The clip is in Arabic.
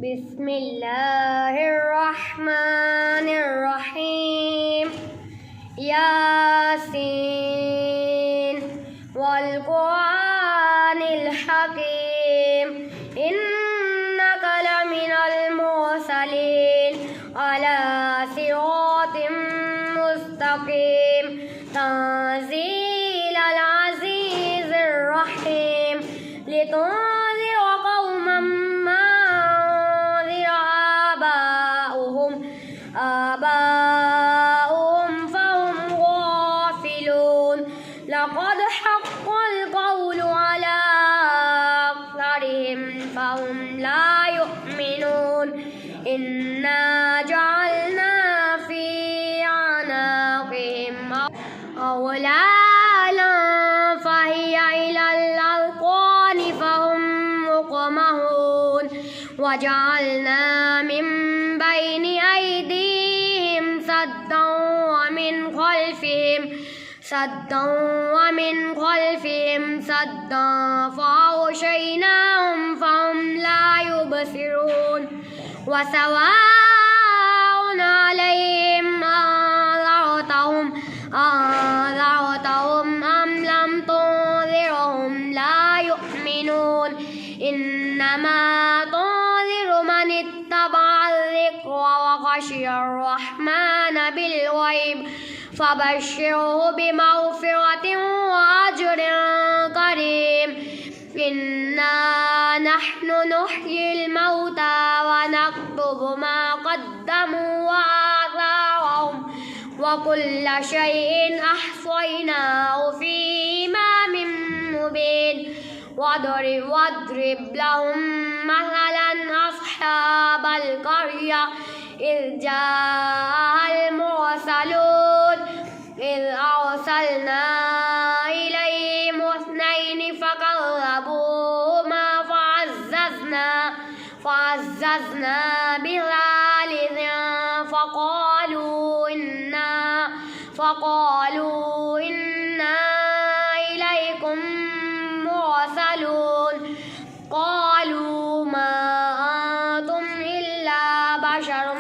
بسم الله الرحمن الرحيم ياسين والقرآن الحكيم إنك لمن المرسلين على صراط مستقيم تنزيل العزيز الرحيم لتنذر قوما ما أنذر آباؤهم فهم غافلون لقد حق القول على أكثرهم فهم لا يؤمنون إنا جعلنا في أعناقهم أغلالا فهي إلى الأذقان فهم مقمحون وجعلنا من بين أيديهم سدا ومن خلفهم سدا فأغشيناهم فهم لا يبصرون وسواء عليهم أنذرتهم أم لم تنذرهم لا يؤمنون إنما تنذر من اتبع الذكر وخشي الرحمن بالغيب فبشره بمغفرة وأجر كريم إنا نحن نحيي الموتى ونكتب ما قدموا وآثارهم وكل شيء أحصيناه في إمام مبين واضرب لهم مثلا أصحاب القرية إذ جاءها المرسلون إذ أرسلنا إليهم اثنين فكذبوهما فعززنا بثالث فقالوا إنا إليكم مرسلون قالوا ما أنتم إلا بشر